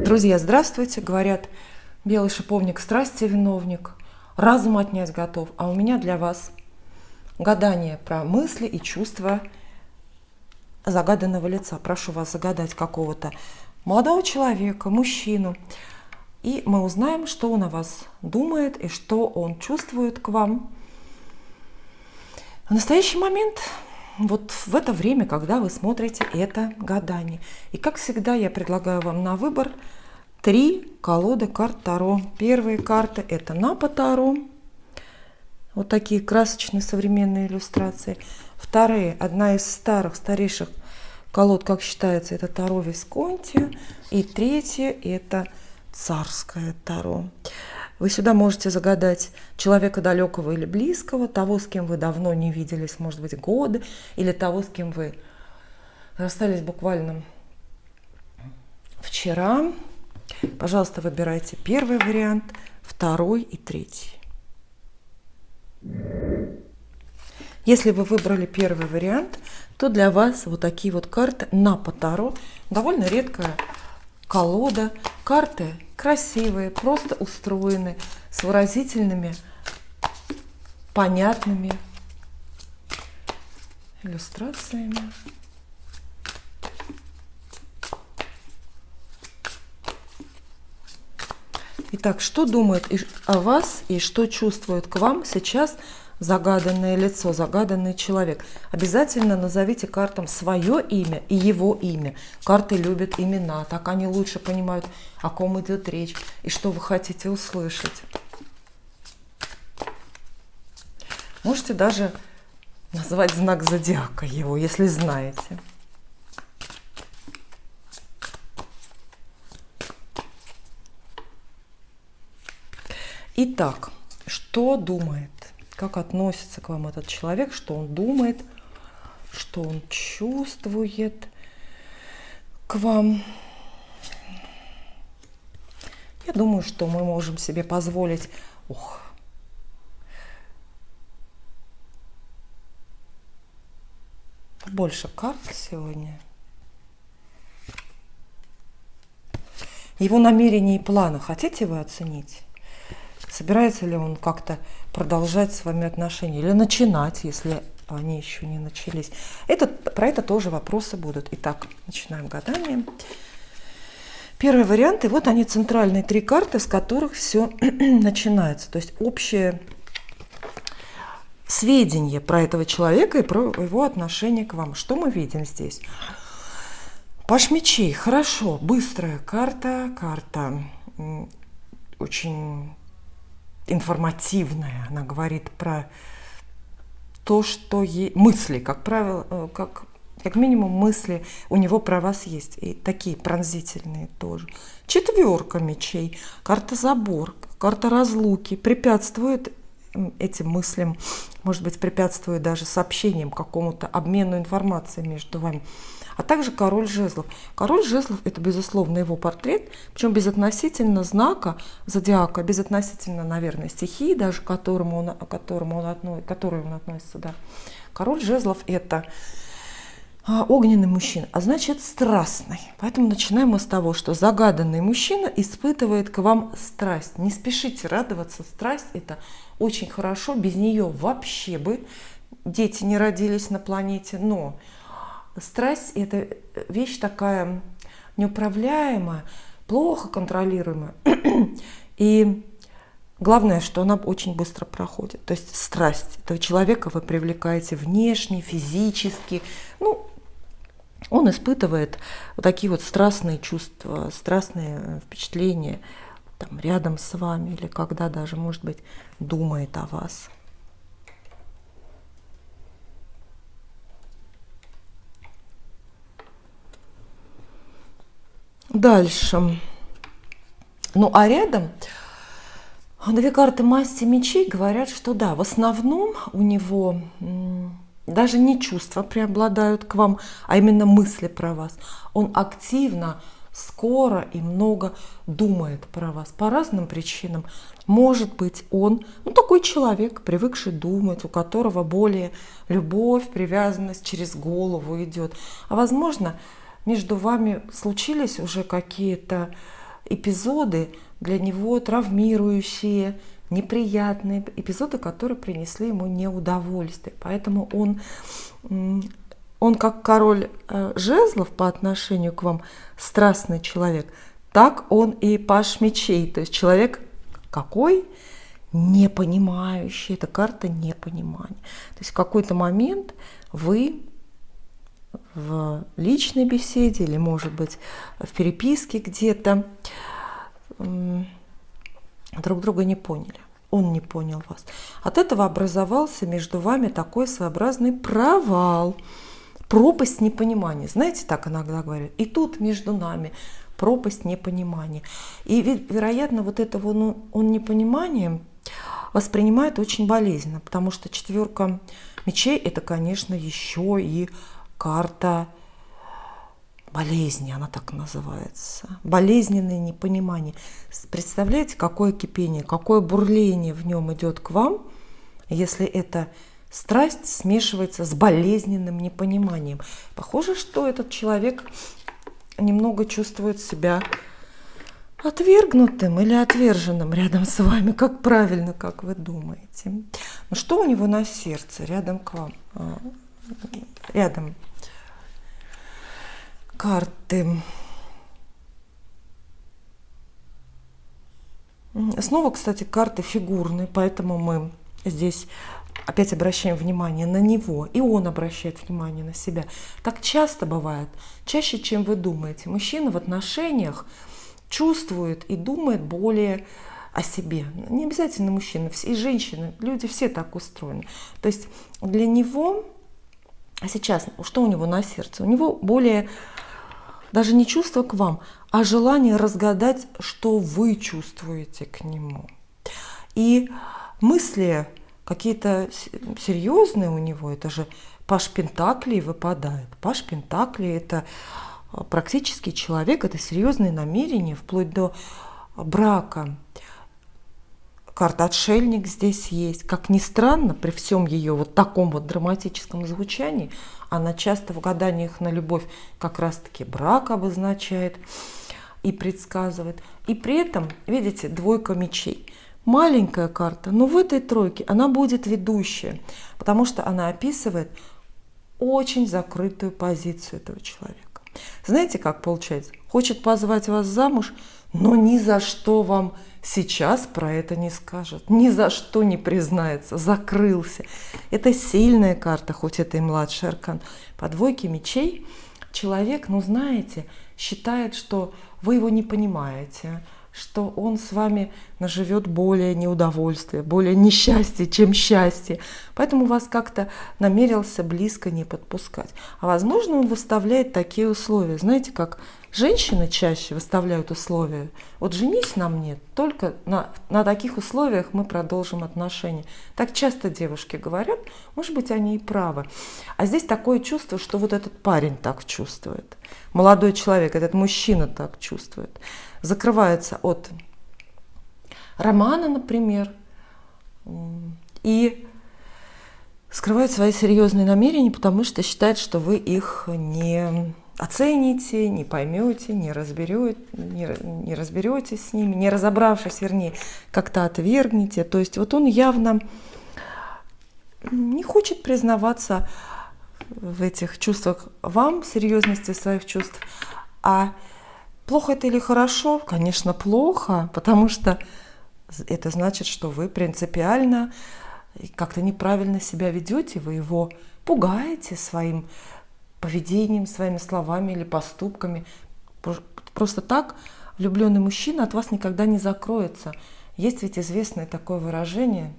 Друзья, здравствуйте. Говорят, белый шиповник страсти виновник, разум отнять готов. А у меня для вас гадание про мысли и чувства загаданного лица. Прошу вас загадать какого-то молодого человека, мужчину. И мы узнаем, что он о вас думает и что он чувствует к вам. В настоящий момент, вот в это время, когда вы смотрите это гадание. И как всегда, я предлагаю вам на выбор 3 колоды карт Таро. Первые карты – это Напа Таро. Вот такие красочные современные иллюстрации. Вторые – одна из старейших колод, как считается, это Таро Висконти. И третье – это Царское Таро. Вы сюда можете загадать человека далекого или близкого, того, с кем вы давно не виделись, может быть, годы, или того, с кем вы расстались буквально вчера. Пожалуйста, выбирайте первый вариант, второй и третий. Если вы выбрали первый вариант, то для вас вот такие вот карты Напа Таро. Довольно редкая колода. Карты красивые, просто устроены, с выразительными, понятными иллюстрациями. Итак, что думает о вас и что чувствует к вам сейчас загаданное лицо, загаданный человек? Обязательно назовите картам свое имя и его имя. Карты любят имена, так они лучше понимают, о ком идет речь и что вы хотите услышать. Можете даже назвать знак зодиака его, если знаете. Итак, что думает, как относится к вам этот человек, что он думает, что он чувствует к вам? Я думаю, что мы можем себе позволить... Больше карт сегодня. Его намерения и планы хотите вы оценить? Собирается ли он как-то продолжать с вами отношения или начинать, если они еще не начались? Про это тоже вопросы будут. Итак, начинаем гадание. Первый вариант, и вот они центральные 3 карты, с которых все начинается. То есть общее сведения про этого человека и про его отношение к вам. Что мы видим здесь? Паж мечей. Хорошо, быстрая карта. Карта очень информативная. Она говорит про то, что мысли, как правило, как минимум мысли у него про вас есть. И такие пронзительные тоже. 4 мечей. Карта забор, карта разлуки. Препятствует этим мыслям, может быть, препятствует даже сообщениям, какому-то обмену информацией между вами. А также король жезлов. Король жезлов – это, безусловно, его портрет, причем безотносительно знака зодиака, безотносительно, наверное, стихии, даже к которой он относится. Да. Король жезлов – это огненный мужчина, а значит, страстный. Поэтому начинаем мы с того, что загаданный мужчина испытывает к вам страсть. Не спешите радоваться, страсть – это очень хорошо, без нее вообще бы дети не родились на планете, но страсть – это вещь такая неуправляемая, плохо контролируемая. И главное, что она очень быстро проходит. То есть страсть этого человека вы привлекаете внешне, физически. Он испытывает вот такие вот страстные чувства, страстные впечатления там, рядом с вами или когда даже, может быть, думает о вас. Дальше. А рядом 2 карты масти мечей говорят, что да, в основном у него даже не чувства преобладают к вам, а именно мысли про вас. Он активно, скоро и много думает про вас по разным причинам. Может быть, он такой человек, привыкший думать, у которого более любовь, привязанность через голову идет. А возможно, между вами случились уже какие-то эпизоды для него травмирующие, неприятные эпизоды, которые принесли ему неудовольствие. Поэтому он как король жезлов по отношению к вам, страстный человек, так он и паш мечей. То есть человек какой? Непонимающий. Это карта непонимания. То есть в какой-то момент вы в личной беседе или, может быть, в переписке где-то друг друга не поняли. Он не понял вас. От этого образовался между вами такой своеобразный провал, пропасть непонимания. Знаете, так иногда говорят. И тут между нами пропасть непонимания. И, вероятно, вот этого он непониманием воспринимает очень болезненно, потому что 4 мечей – это, конечно, еще и карта болезни, она так называется. Болезненное непонимание. Представляете, какое кипение, какое бурление в нем идет к вам, если эта страсть смешивается с болезненным непониманием. Похоже, что этот человек немного чувствует себя отвергнутым или отверженным рядом с вами. Как правильно, как вы думаете? Но что у него на сердце рядом к вам? Рядом карты. Снова, кстати, карты фигурные, поэтому мы здесь опять обращаем внимание на него, и он обращает внимание на себя. Так часто бывает, чаще, чем вы думаете. Мужчина в отношениях чувствует и думает более о себе. Не обязательно мужчина, и женщины, люди все так устроены. То есть для него, а сейчас, что у него на сердце? У него более даже не чувство к вам, а желание разгадать, что вы чувствуете к нему. И мысли какие-то серьезные у него, это же паш пентаклей выпадает. Паш пентаклей – это практически человек, это серьезные намерения, вплоть до брака. Карта отшельник здесь есть. Как ни странно, при всем ее вот таком вот драматическом звучании, она часто в гаданиях на любовь как раз-таки брак обозначает и предсказывает. И при этом, видите, 2 мечей. Маленькая карта, но в этой тройке она будет ведущая, потому что она описывает очень закрытую позицию этого человека. Знаете, как получается? Хочет позвать вас замуж, но ни за что вам сейчас про это не скажет, ни за что не признается, закрылся. Это сильная карта, хоть это и младший аркан. По 2 мечей человек, знаете, считает, что вы его не понимаете, что он с вами наживет более неудовольствия, более несчастья, чем счастье. Поэтому вас как-то намерился близко не подпускать. А возможно, он выставляет такие условия. Знаете, как женщины чаще выставляют условия. Вот женись на мне, только на таких условиях мы продолжим отношения. Так часто девушки говорят, может быть, они и правы. А здесь такое чувство, что вот этот парень так чувствует. Молодой человек, этот мужчина так чувствует. Закрывается от романа, например, и скрывает свои серьезные намерения, потому что считает, что вы их не оцените, не поймете, не разберетесь с ними, не разобравшись, вернее, как-то отвергнете. То есть вот он явно не хочет признаваться в этих чувствах вам, серьезности своих чувств. А плохо это или хорошо? Конечно, плохо, потому что это значит, что вы принципиально как-то неправильно себя ведете, вы его пугаете своим поведением, своими словами или поступками. Просто так влюбленный мужчина от вас никогда не закроется. Есть ведь известное такое выражение: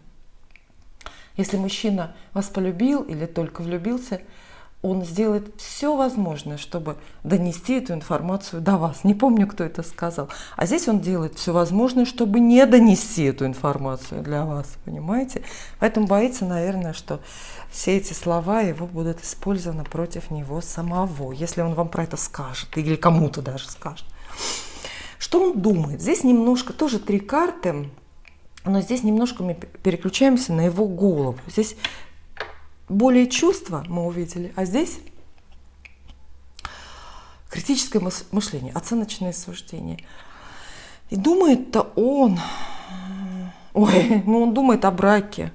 если мужчина вас полюбил или только влюбился, он сделает все возможное, чтобы донести эту информацию до вас. Не помню, кто это сказал. А здесь он делает все возможное, чтобы не донести эту информацию для вас. Понимаете? Поэтому боится, наверное, что все эти слова его будут использованы против него самого, если он вам про это скажет или кому-то даже скажет. Что он думает? Здесь немножко, тоже 3 карты, но здесь немножко мы переключаемся на его голову. Здесь более чувства мы увидели, а здесь критическое мышление, оценочные суждения. И думает-то он, ой, ну он думает о браке.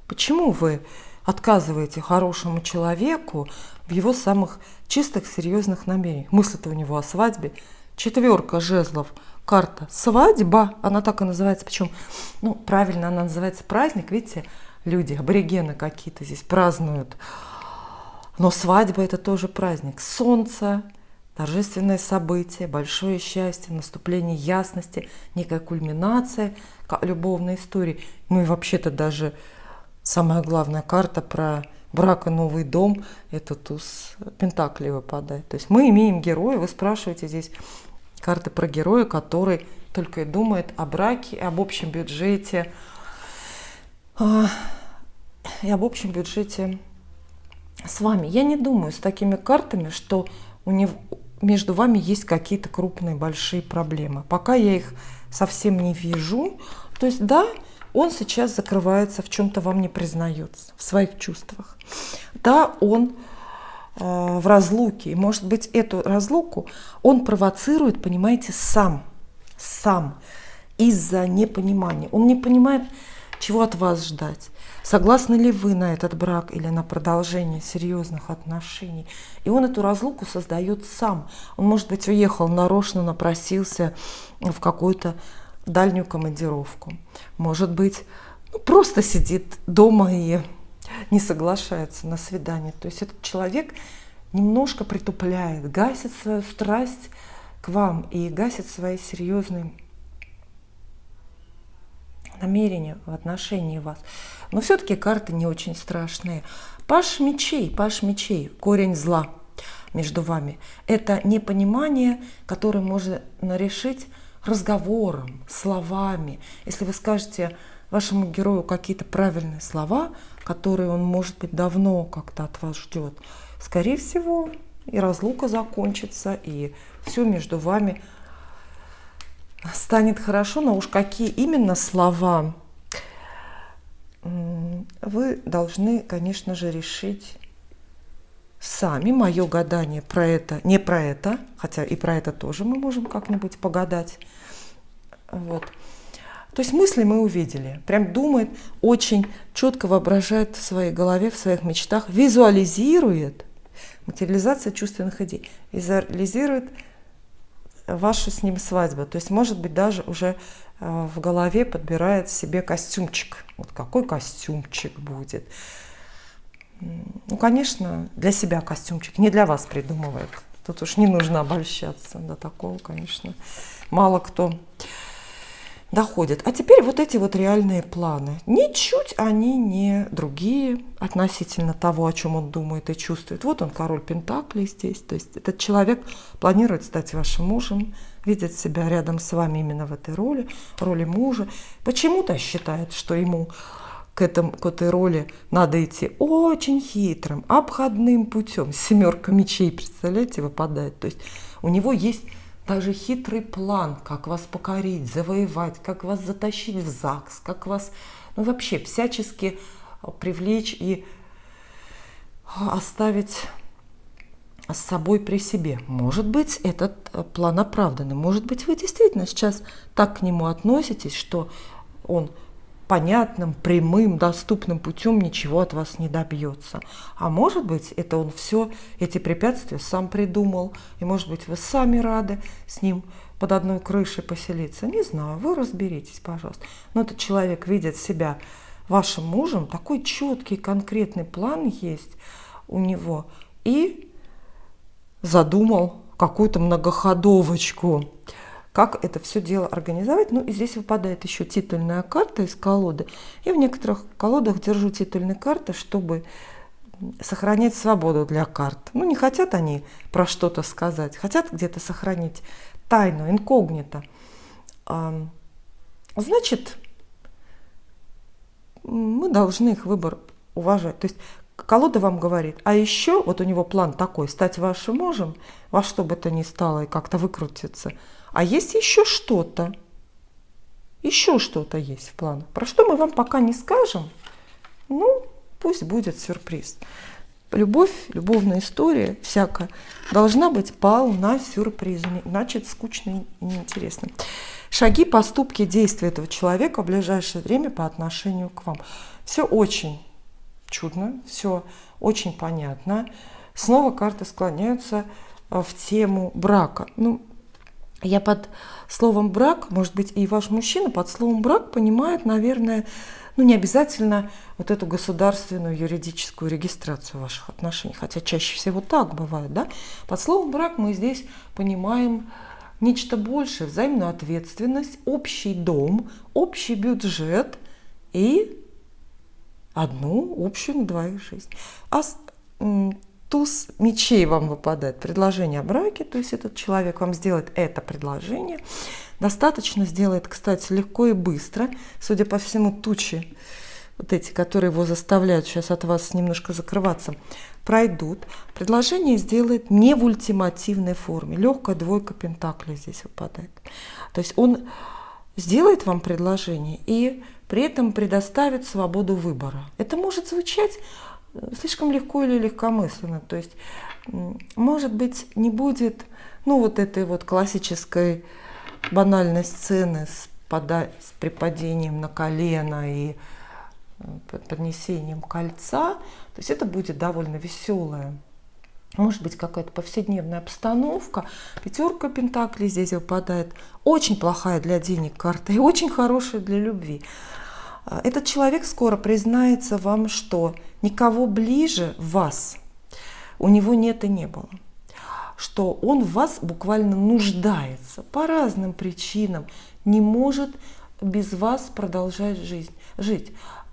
Почему вы отказываете хорошему человеку в его самых чистых, серьезных намерениях? Мысль-то у него о свадьбе. 4 жезлов, карта свадьба, она так и называется, причем, ну, правильно она называется праздник, видите, люди, аборигены какие-то здесь празднуют. Но свадьба это тоже праздник. Солнце, торжественное событие, большое счастье, наступление ясности, некая кульминация любовной истории. Ну и вообще-то даже самая главная карта про брак и новый дом, это туз пентаклей выпадает. То есть мы имеем героя, вы спрашиваете здесь карты про героя, который только и думает о браке, об общем бюджете, и об общем бюджете с вами. Я не думаю с такими картами, что у него, между вами есть какие-то крупные, большие проблемы. Пока я их совсем не вижу. То есть да, он сейчас закрывается, в чем-то вам не признается, в своих чувствах. Да, он в разлуке. И, может быть, эту разлуку он провоцирует, понимаете, сам, из-за непонимания. Он не понимает, чего от вас ждать. Согласны ли вы на этот брак или на продолжение серьезных отношений? И он эту разлуку создает сам. Он, может быть, уехал нарочно, напросился в какую-то дальнюю командировку. Может быть, просто сидит дома и не соглашается на свидание. То есть этот человек немножко притупляет, гасит свою страсть к вам и гасит свои серьезные намерения в отношении вас. Но все-таки карты не очень страшные. Паш мечей, корень зла между вами. Это непонимание, которое можно решить разговором, словами. Если вы скажете вашему герою какие-то правильные слова, которые он, может быть, давно как-то от вас ждет, скорее всего, и разлука закончится, и все между вами станет хорошо. Но уж какие именно слова вы должны, конечно же, решить сами. Мое гадание про это, не про это, хотя и про это тоже мы можем как-нибудь погадать. Вот. То есть мысли мы увидели. Прям думает, очень четко воображает в своей голове, в своих мечтах, визуализирует, материализация чувственных идей, визуализирует вашу с ним свадьбу. То есть, может быть, даже уже в голове подбирает себе костюмчик. Вот какой костюмчик будет. Ну, конечно, для себя костюмчик, не для вас придумывает. Тут уж не нужно обольщаться. До такого, конечно, мало кто доходит. А теперь вот эти вот реальные планы. Ничуть они не другие относительно того, о чем он думает и чувствует. Вот он, король пентаклей здесь. То есть этот человек планирует стать вашим мужем, видит себя рядом с вами именно в этой роли мужа. Почему-то считает, что ему к этой роли надо идти очень хитрым, обходным путем. 7 мечей, представляете, выпадает. То есть у него есть даже хитрый план, как вас покорить, завоевать, как вас затащить в ЗАГС, как вас, ну, вообще всячески привлечь и оставить с собой при себе. Может быть, этот план оправданный. Может быть, вы действительно сейчас так к нему относитесь, что он понятным, прямым, доступным путем ничего от вас не добьется. А может быть, это он все эти препятствия сам придумал. И может быть, вы сами рады с ним под одной крышей поселиться. Не знаю, вы разберитесь, пожалуйста. Но этот человек видит себя вашим мужем. Такой четкий, конкретный план есть у него. И задумал какую-то многоходовочку. Как это все дело организовать? Ну, и здесь выпадает еще титульная карта из колоды. Я в некоторых колодах держу титульные карты, чтобы сохранять свободу для карт. Ну, не хотят они про что-то сказать, хотят где-то сохранить тайну, инкогнито. Значит, мы должны их выбор уважать. То есть колода вам говорит, а еще вот у него план такой, стать вашим мужем, во что бы то ни стало, и как-то выкрутиться. А есть еще что-то есть в планах, про что мы вам пока не скажем. Ну, пусть будет сюрприз. Любовь, любовная история всякая должна быть полна сюрпризами, иначе это скучно и неинтересно. шаги, поступки, действия этого человека в ближайшее время по отношению к вам. Все очень чудно, все очень понятно. Снова карты склоняются в тему брака. Ну, я под словом брак, может быть, и ваш мужчина под словом брак понимает, наверное, ну, не обязательно вот эту государственную юридическую регистрацию ваших отношений, хотя чаще всего так бывает, да? Под словом брак мы здесь понимаем нечто большее: взаимную ответственность, общий дом, общий бюджет и одну общую на двоих жизнь. Туз мечей вам выпадает, предложение о браке, то есть этот человек вам сделает это предложение. Достаточно сделает, кстати, легко и быстро. Судя по всему, тучи, вот эти, которые его заставляют сейчас от вас немножко закрываться, пройдут. Предложение сделает не в ультимативной форме. Легкая двойка пентаклей здесь выпадает. То есть он сделает вам предложение и при этом предоставит свободу выбора. Это может звучать слишком легко или легкомысленно. То есть, может быть, не будет, ну, вот этой вот классической банальной сцены с припадением на колено и поднесением кольца. То есть это будет довольно веселая, может быть, какая-то повседневная обстановка. Пятерка пентаклей здесь выпадает. Очень плохая для денег карта и очень хорошая для любви. Этот человек скоро признается вам, что никого ближе вас у него нет и не было. Что он в вас буквально нуждается по разным причинам, не может без вас продолжать жить.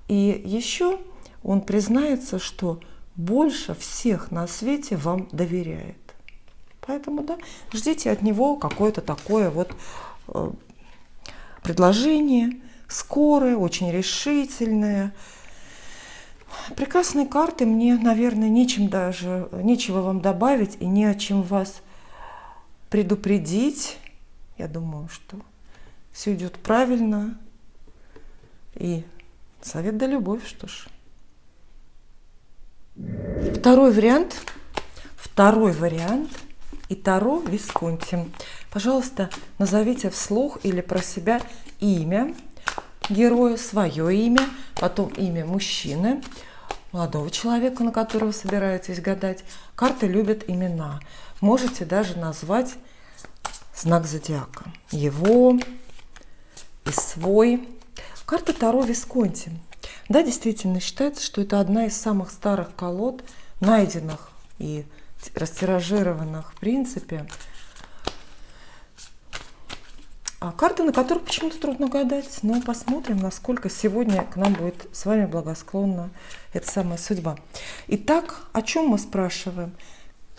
И еще он признается, что больше всех на свете вам доверяет. Поэтому, да, ждите от него какое-то такое вот предложение, скорое, очень решительное. Прекрасные карты, мне, наверное, нечего вам добавить и не о чем вас предупредить. Я думаю, что все идет правильно. И совет да любовь, что ж. Второй вариант и Таро Висконти. Пожалуйста, назовите вслух или про себя имя героя, свое имя, потом имя мужчины, молодого человека, на которого собираетесь гадать. Карты любят имена. Можете даже назвать знак зодиака, его и свой. Карта Таро Висконти. Да, действительно, считается, что это одна из самых старых колод, найденных и растиражированных в принципе. Карты, на которых почему-то трудно гадать, но посмотрим, насколько сегодня к нам будет с вами благосклонна эта самая судьба. Итак, о чем мы спрашиваем?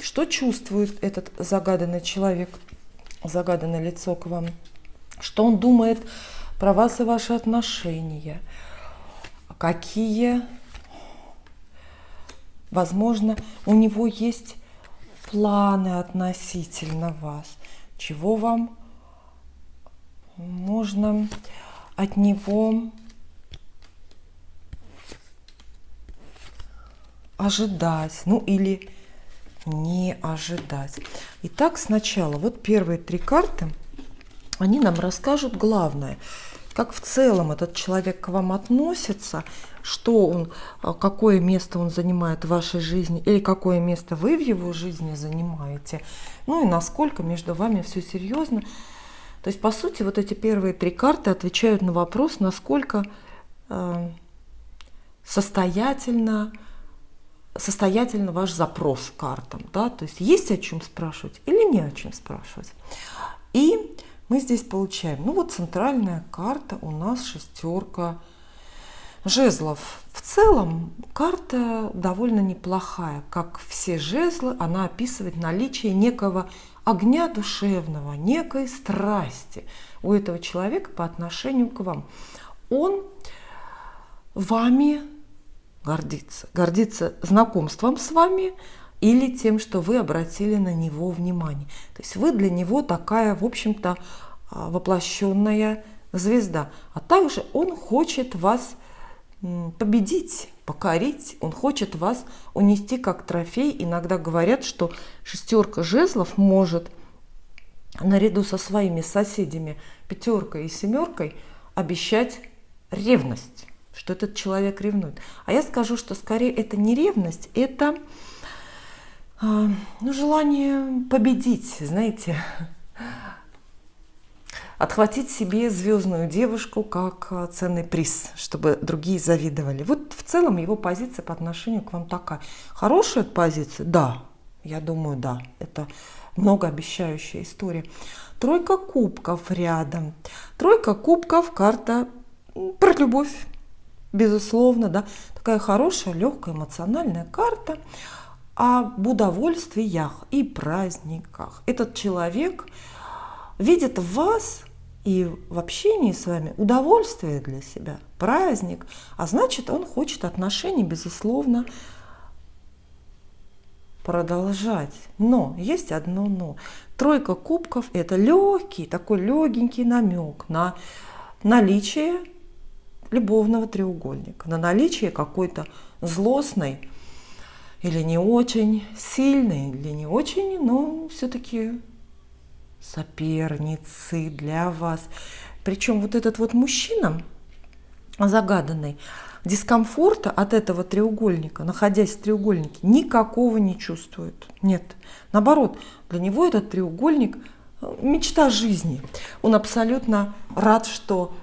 Что чувствует этот загаданный человек, загаданное лицо к вам? Что он думает про вас и ваши отношения? Какие, возможно, у него есть планы относительно вас? Чего вам можно от него ожидать, ну или не ожидать. Итак, сначала вот первые три карты, они нам расскажут главное, как в целом этот человек к вам относится, что он, какое место он занимает в вашей жизни или какое место вы в его жизни занимаете, ну и насколько между вами все серьезно. То есть, по сути, вот эти первые три карты отвечают на вопрос, насколько состоятельно ваш запрос к картам. Да? То есть о чем спрашивать или не о чем спрашивать. И мы здесь получаем, ну вот центральная карта у нас шестерка жезлов. В целом карта довольно неплохая. Как все жезлы, она описывает наличие некого огня душевного, некой страсти у этого человека по отношению к вам. Он вами гордится знакомством с вами или тем, что вы обратили на него внимание. То есть вы для него такая, в общем-то, воплощенная звезда. А также он хочет вас победить, покорить, он хочет вас унести как трофей. Иногда говорят, что шестерка жезлов может наряду со своими соседями пятеркой и семеркой обещать ревность, что этот человек ревнует. А я скажу, что скорее это не ревность, это желание победить, знаете, отхватить себе звездную девушку как ценный приз, чтобы другие завидовали. Вот в целом его позиция по отношению к вам такая. Хорошая позиция? Да, я думаю, да. Это многообещающая история. Тройка кубков рядом. Тройка кубков, карта про любовь, безусловно, да. Такая хорошая, легкая, эмоциональная карта об удовольствиях и праздниках. Этот человек видит в вас и в общении с вами удовольствие для себя, праздник, а значит, он хочет отношения, безусловно, продолжать. Но есть одно но. Тройка кубков – это легкий, такой легенький намек на наличие любовного треугольника, на наличие какой-то злостной или не очень сильной, или не очень, но все-таки соперницы для вас. Причем вот этот вот мужчина загаданный, дискомфорта от этого треугольника, находясь в треугольнике, никакого не чувствует. Нет. Наоборот, для него этот треугольник – мечта жизни. Он абсолютно рад, что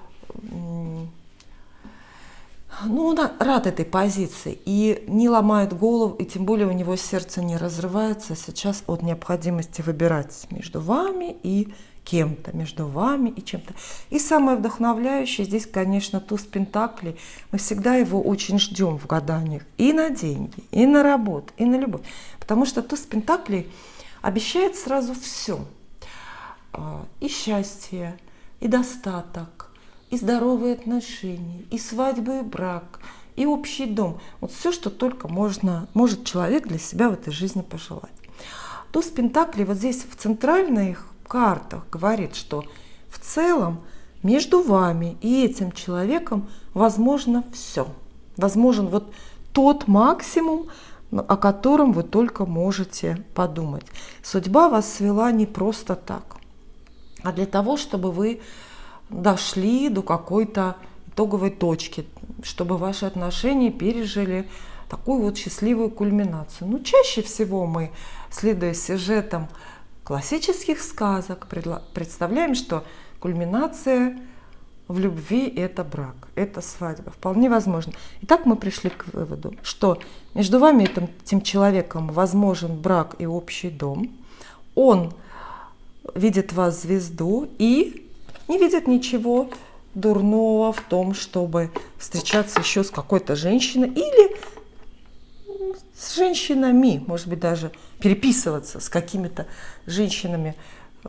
он рад этой позиции и не ломает голову, и тем более у него сердце не разрывается сейчас от необходимости выбирать между вами и кем-то, между вами и чем-то. И самое вдохновляющее здесь, конечно, туз пентаклей. Мы всегда его очень ждем в гаданиях и на деньги, и на работу, и на любовь. Потому что туз пентаклей обещает сразу все. И счастье, и достаток, и здоровые отношения, и свадьбу, и брак, и общий дом. Вот все, что только может человек для себя в этой жизни пожелать. Туз пентаклей вот здесь в центральных картах говорит, что в целом между вами и этим человеком возможно все. Возможен вот тот максимум, о котором вы только можете подумать. Судьба вас свела не просто так, а для того, чтобы вы дошли до какой-то итоговой точки, чтобы ваши отношения пережили такую вот счастливую кульминацию. Ну, чаще всего мы, следуя сюжетам классических сказок, представляем, что кульминация в любви – это брак, это свадьба. Вполне возможно. Итак, мы пришли к выводу, что между вами и этим человеком возможен брак и общий дом. Он видит в вас звезду и не видит ничего дурного в том, чтобы встречаться еще с какой-то женщиной или с женщинами, может быть, даже переписываться с какими-то женщинами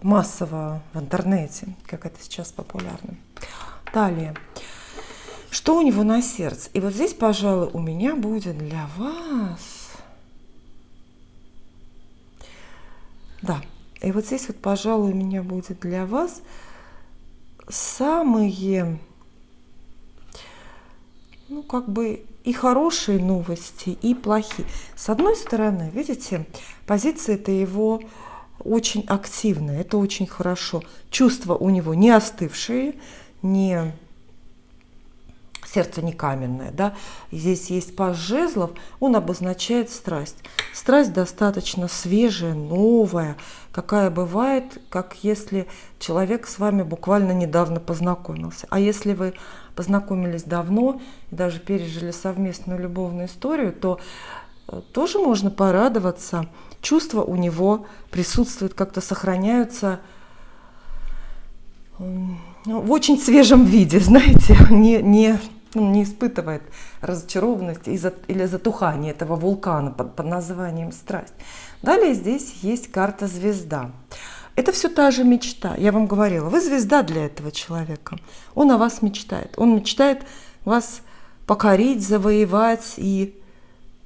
массово в интернете, как это сейчас популярно. Далее. Что у него на сердце? И вот здесь, пожалуй, у меня будет для вас... Да, и вот здесь вот, пожалуй, у меня будет для вас самые, и хорошие новости, и плохие. С одной стороны, видите, позиция-то его очень активная, это очень хорошо. Чувства у него не остывшие, сердце не каменное, да. Здесь есть паж жезлов, он обозначает страсть. Страсть достаточно свежая, новая, какая бывает, как если человек с вами буквально недавно познакомился. А если вы познакомились давно и даже пережили совместную любовную историю, то тоже можно порадоваться. Чувства у него присутствуют, как-то сохраняются в очень свежем виде, знаете, не испытывает разочарованности или затухания этого вулкана под названием страсть. Далее здесь есть карта звезда. Это все та же мечта. Я вам говорила, вы звезда для этого человека. Он о вас мечтает. Он мечтает вас покорить, завоевать и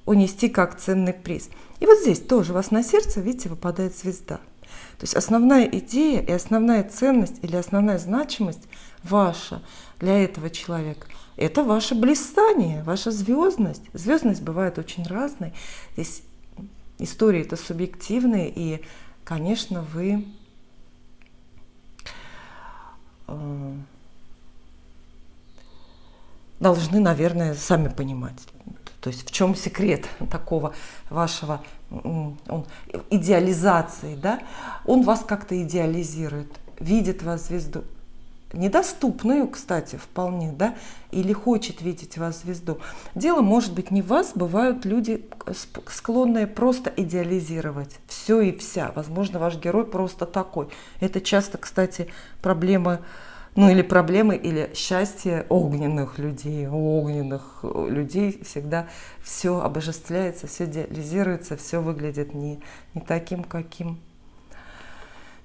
унести как ценный приз. И вот здесь тоже у вас на сердце, видите, выпадает звезда. То есть основная идея и основная ценность или основная значимость ваша для этого человека – это ваше блистание, ваша звездность. Звездность бывает очень разной. Здесь истории это субъективные, и, конечно, вы должны, наверное, сами понимать. То есть в чем секрет такого вашего идеализации, да? Он вас как-то идеализирует, видит вас звезду. Недоступную, кстати, вполне, да, или хочет видеть вас звезду. Дело может быть не в вас, бывают люди, склонные просто идеализировать все и вся. Возможно, ваш герой просто такой. Это часто, кстати, проблема, ну или проблемы, или счастье огненных людей. У огненных людей всегда все обожествляется, все идеализируется, все выглядит не таким, каким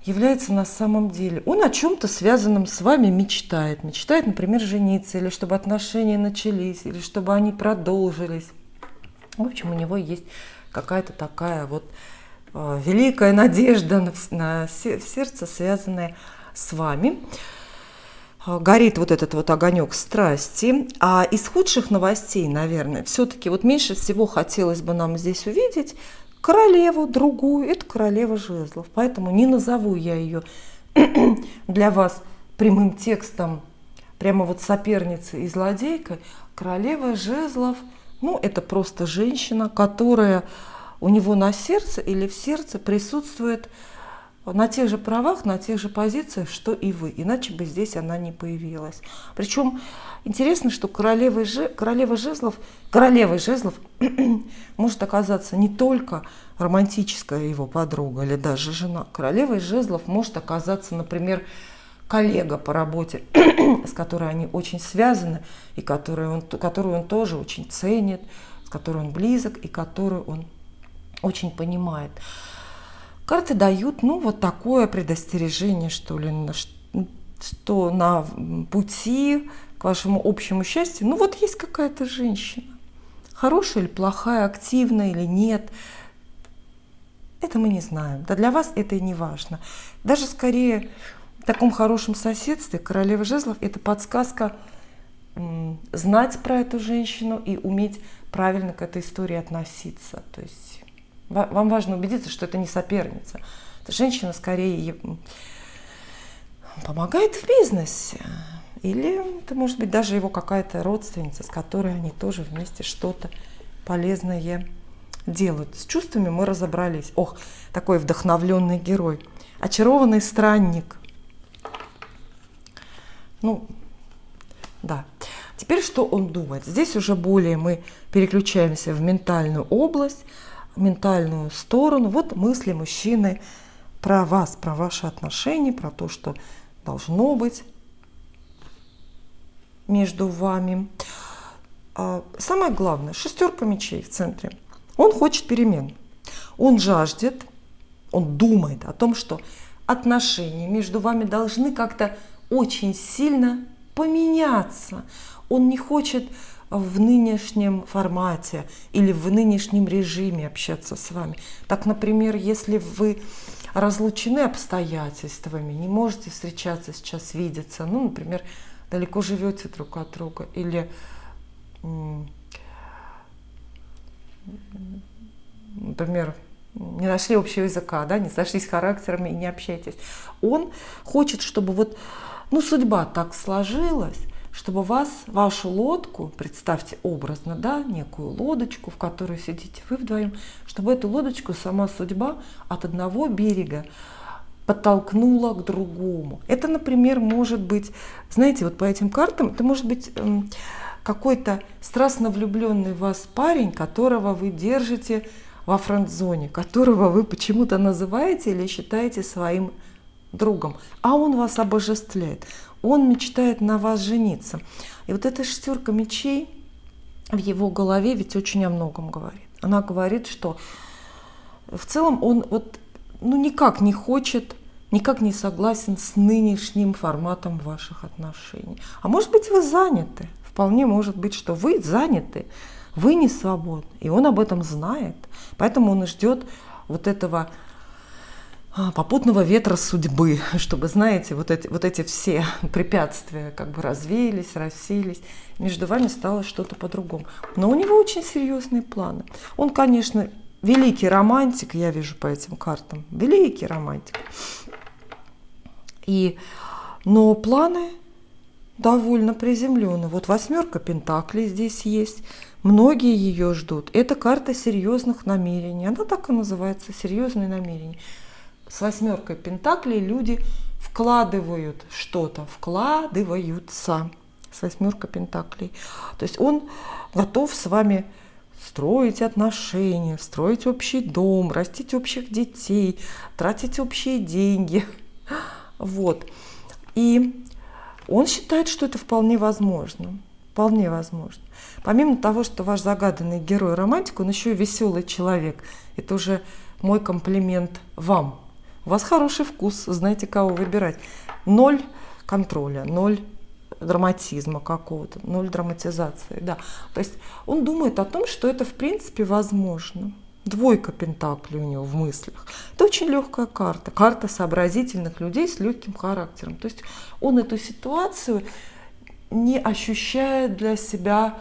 является на самом деле. Он о чем-то связанном с вами мечтает. Мечтает, например, жениться, или чтобы отношения начались, или чтобы они продолжились. В общем, у него есть какая-то такая вот великая надежда в сердце, связанная с вами. Горит вот этот вот огонек страсти. А из худших новостей, наверное, все-таки вот меньше всего хотелось бы нам здесь увидеть королеву другую, это королева жезлов. Поэтому не назову я ее для вас прямым текстом, прямо вот соперницей и злодейкой. Королева жезлов, ну это просто женщина, которая у него на сердце или в сердце присутствует на тех же правах, на тех же позициях, что и вы. Иначе бы здесь она не появилась. Причем интересно, что королевой жезлов может оказаться не только романтическая его подруга или даже жена. Королевой жезлов может оказаться, например, коллега по работе, с которой они очень связаны, и которую он тоже очень ценит, с которой он близок и которую он очень понимает. Карты дают, ну, вот такое предостережение, что ли, что на пути к вашему общему счастью, ну, вот есть какая-то женщина. Хорошая или плохая, активная или нет, это мы не знаем. Да для вас это и не важно. Даже скорее в таком хорошем соседстве королева жезлов – это подсказка знать про эту женщину и уметь правильно к этой истории относиться. То есть вам важно убедиться, что это не соперница. Эта женщина скорее помогает в бизнесе. Или это может быть даже его какая-то родственница, с которой они тоже вместе что-то полезное делают. С чувствами мы разобрались. Ох, такой вдохновленный герой. Очарованный странник. Ну, да. Теперь что он думает? Здесь уже более мы переключаемся в ментальную область, в ментальную сторону. Вот мысли мужчины про вас, про ваши отношения, про то, что должно быть между вами. Самое главное, шестерка мечей в центре. Он хочет перемен. Он жаждет, он думает о том, что отношения между вами должны как-то очень сильно поменяться. Он не хочет в нынешнем формате или в нынешнем режиме общаться с вами. Так, например, если вы разлучены обстоятельствами, не можете встречаться сейчас, видеться, ну, например, далеко живете друг от друга, или, например, не нашли общего языка, да, не сошлись характерами и не общаетесь. Он хочет, чтобы вот, ну, судьба так сложилась, чтобы вас, вашу лодку, представьте образно, да, некую лодочку, в которой сидите вы вдвоем, чтобы эту лодочку сама судьба от одного берега подтолкнула к другому. Это, например, может быть, знаете, вот по этим картам, это может быть какой-то страстно влюбленный в вас парень, которого вы держите во френд-зоне, которого вы почему-то называете или считаете своим другом, а он вас обожествляет, он мечтает на вас жениться. И вот эта шестерка мечей в его голове ведь очень о многом говорит. Она говорит, что в целом он вот, ну, никак не хочет, никак не согласен с нынешним форматом ваших отношений. А может быть, вы заняты. Вполне может быть, что вы заняты, вы не свободны. И он об этом знает. Поэтому он и ждет вот этого попутного ветра судьбы, чтобы, знаете, вот эти все препятствия как бы развеялись, рассеялись, между вами стало что-то по-другому. Но у него очень серьезные планы. Он, конечно, великий романтик, я вижу по этим картам, великий романтик. Но планы довольно приземленный. Вот восьмерка пентаклей здесь есть. Многие ее ждут. Это карта серьезных намерений. Она так и называется, серьезные намерения. С восьмеркой пентаклей люди вкладывают что-то, вкладываются. С восьмеркой пентаклей. То есть он готов с вами строить отношения, строить общий дом, растить общих детей, тратить общие деньги. Вот. И он считает, что это вполне возможно. Вполне возможно. Помимо того, что ваш загаданный герой романтик, он еще и веселый человек. Это уже мой комплимент вам. У вас хороший вкус, знаете, кого выбирать. 0 контроля, 0 драматизма какого-то, 0 драматизации. Да. То есть он думает о том, что это в принципе возможно. Двойка пентаклей у него в мыслях. Это очень легкая карта. Карта сообразительных людей с легким характером. То есть он эту ситуацию не ощущает для себя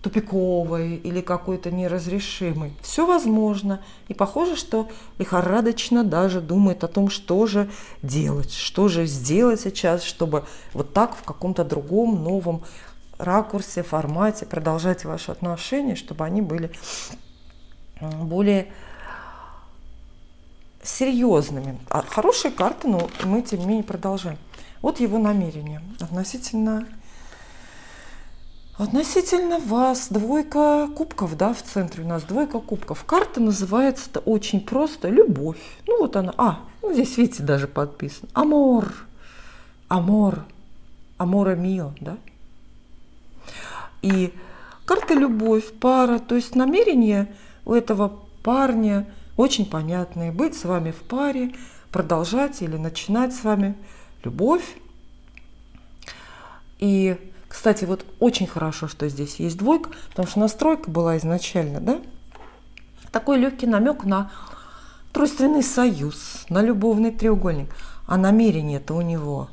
тупиковой или какой-то неразрешимой. Все возможно. И похоже, что лихорадочно даже думает о том, что же делать, что же сделать сейчас, чтобы вот так в каком-то другом, новом ракурсе, формате продолжать ваши отношения, чтобы они были более серьезными. Хорошие карты, но мы тем не менее продолжаем. Вот его намерение относительно вас. Двойка кубков, да, в центре у нас двойка кубков. Карта называется-то очень просто любовь. Ну вот она, ну здесь, видите, даже подписано. Амор, амора мио, да. И карта любовь, пара, то есть намерение у этого парня очень понятные. Быть с вами в паре, продолжать или начинать с вами любовь. И, кстати, вот очень хорошо, что здесь есть двойка, потому что настройка была изначально, да? Такой легкий намек на тройственный союз, на любовный треугольник. А намерение-то у него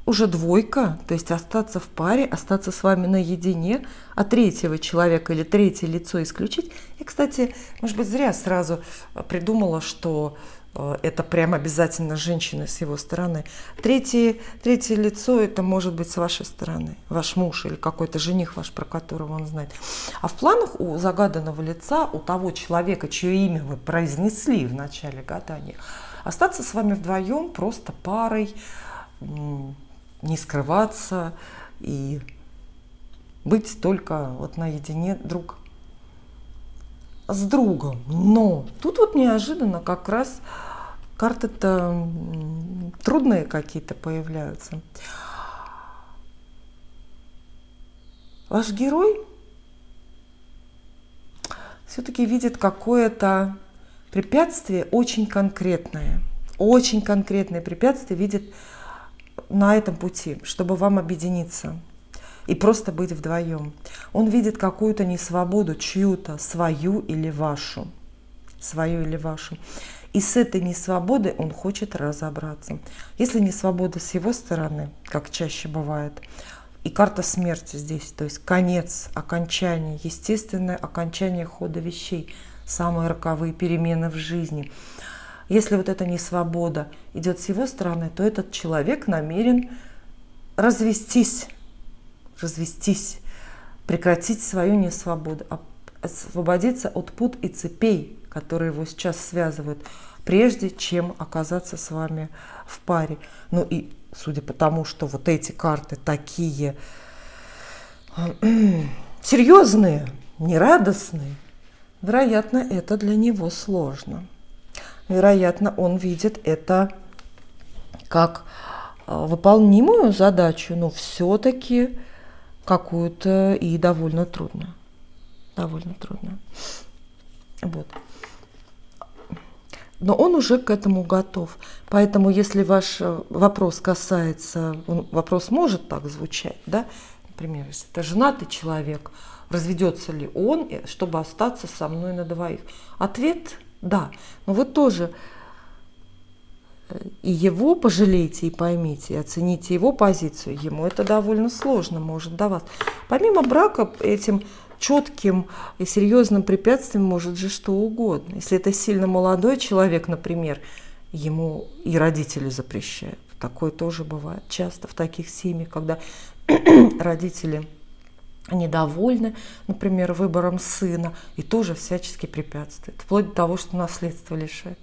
уже двойка, то есть остаться в паре, остаться с вами наедине, а третьего человека или третье лицо исключить. И, кстати, может быть, зря сразу придумала, что это прям обязательно женщина с его стороны. Третье лицо это может быть с вашей стороны, ваш муж или какой-то жених ваш, про которого он знает. А в планах у загаданного лица, у того человека, чье имя вы произнесли в начале гадания, остаться с вами вдвоем, просто парой, не скрываться и быть только вот наедине друг с другом. Но тут вот неожиданно как раз карты-то трудные какие-то появляются. Ваш герой все-таки видит какое-то препятствие очень конкретное. Очень конкретное препятствие видит на этом пути, чтобы вам объединиться и просто быть вдвоем. Он видит какую-то несвободу, чью-то, свою или вашу. Свою или вашу. И с этой несвободой он хочет разобраться. Если несвобода с его стороны, как чаще бывает, и карта смерти здесь, то есть конец, окончание, естественное окончание хода вещей, самые роковые перемены в жизни. Если вот эта несвобода идет с его стороны, то этот человек намерен развестись, прекратить свою несвободу, освободиться от пут и цепей, которые его сейчас связывают, прежде чем оказаться с вами в паре. Ну и судя по тому, что вот эти карты такие серьезные, нерадостные, вероятно, это для него сложно. Вероятно, он видит это как выполнимую задачу, но все-таки какую-то и довольно трудную. Довольно трудную. Вот. Но он уже к этому готов. Поэтому, если ваш вопрос касается, вопрос может так звучать, да? Например, если это женатый человек, разведется ли он, чтобы остаться со мной на двоих? Ответ – да. Но вы тоже и его пожалейте, и поймите, и оцените его позицию. Ему это довольно сложно может давать. Помимо брака, этим четким и серьезным препятствием может же что угодно. Если это сильно молодой человек, например, ему и родители запрещают. Такое тоже бывает часто в таких семьях, когда родители недовольны, например, выбором сына, и тоже всячески препятствует, вплоть до того, что наследство лишает.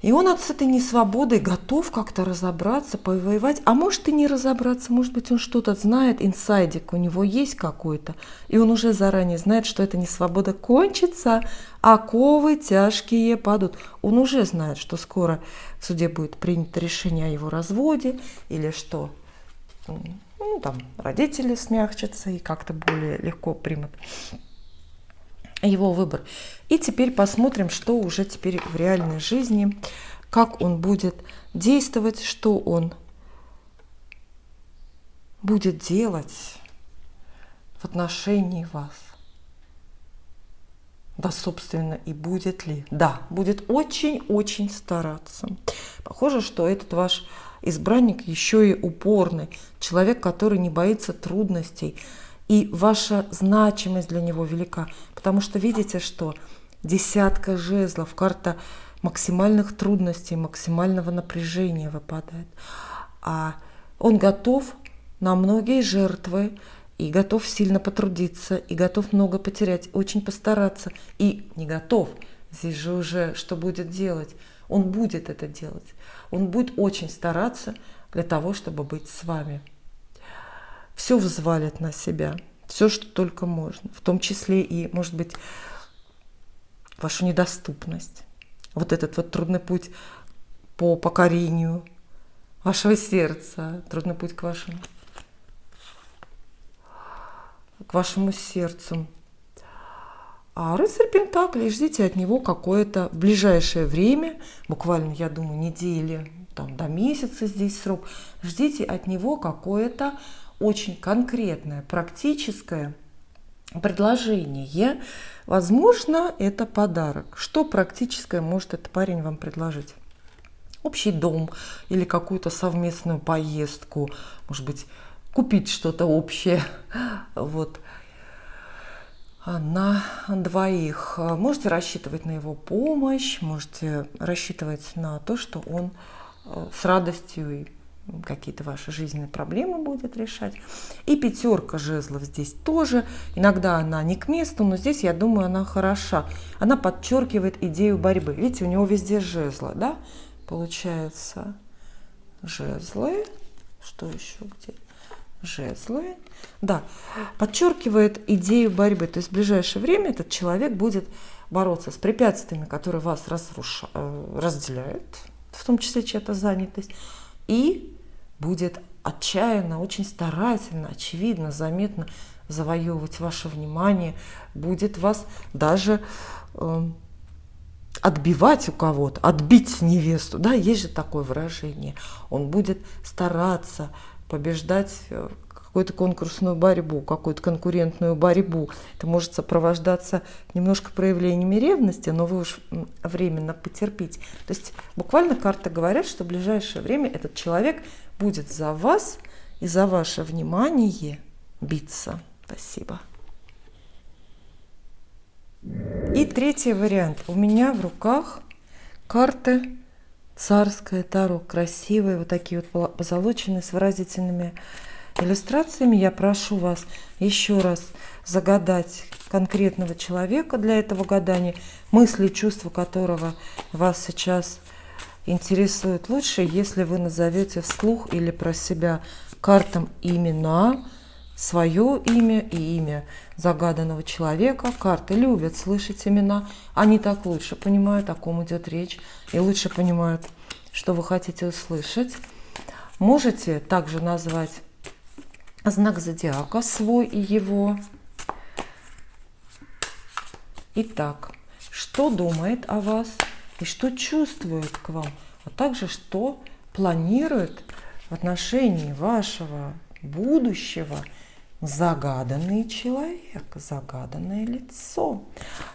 И он с этой несвободой готов как-то разобраться, повоевать. А может и не разобраться, может быть, он что-то знает, инсайдик у него есть какой-то, и он уже заранее знает, что эта несвобода кончится, оковы тяжкие падут. Он уже знает, что скоро в суде будет принято решение о его разводе, или что там родители смягчатся и как-то более легко примут его выбор. И теперь посмотрим, что уже теперь в реальной жизни, как он будет действовать, что он будет делать в отношении вас. Да, собственно, и будет ли? Да, будет очень-очень стараться. Похоже, что этот ваш избранник еще и упорный, человек, который не боится трудностей, и ваша значимость для него велика, потому что видите, что десятка жезлов, карта максимальных трудностей, максимального напряжения выпадает. А он готов на многие жертвы, и готов сильно потрудиться, и готов много потерять, очень постараться, и не готов. Здесь же уже что будет делать? Он будет это делать. Он будет очень стараться для того, чтобы быть с вами. Все взвалит на себя, все, что только можно, в том числе и, может быть, вашу недоступность. Вот этот вот трудный путь по покорению вашего сердца, трудный путь к вашему сердцу. А рыцарь Пентаклей, ждите от него какое-то в ближайшее время, буквально, я думаю, недели, до месяца здесь срок, ждите от него какое-то очень конкретное, практическое предложение. Возможно, это подарок. Что практическое может этот парень вам предложить? Общий дом или какую-то совместную поездку, может быть, купить что-то общее на двоих. Можете рассчитывать на его помощь, можете рассчитывать на то, что он с радостью какие-то ваши жизненные проблемы будет решать. И пятерка жезлов здесь тоже. Иногда она не к месту, но здесь, я думаю, она хороша. Она подчеркивает идею борьбы. Видите, у него везде жезлы, да? Получается, жезлы. Что еще где? Жезлы. Да, подчеркивает идею борьбы. То есть в ближайшее время этот человек будет бороться с препятствиями, которые вас разделяют, в том числе чья-то занятость, и будет отчаянно, очень старательно, очевидно, заметно завоевывать ваше внимание, будет вас даже отбивать у кого-то, отбить невесту, да, есть же такое выражение. Он будет стараться побеждать какую-то конкурсную борьбу, какую-то конкурентную борьбу. Это может сопровождаться немножко проявлениями ревности, но вы уж временно потерпите. То есть буквально карты говорят, что в ближайшее время этот человек будет за вас и за ваше внимание биться. Спасибо. И третий вариант. У меня в руках карты царское таро. Красивые, вот такие вот позолоченные, с выразительными иллюстрациями. Я прошу вас еще раз загадать конкретного человека для этого гадания, мысли и чувства которого вас сейчас интересуют. Лучше, если вы назовете вслух или про себя картам имена, свое имя и имя загаданного человека. Карты любят слышать имена, они так лучше понимают, о ком идет речь, и лучше понимают, что вы хотите услышать. Можете также назвать знак зодиака свой и его. Итак, что думает о вас и что чувствует к вам, а также что планирует в отношении вашего будущего загаданный человек, загаданное лицо.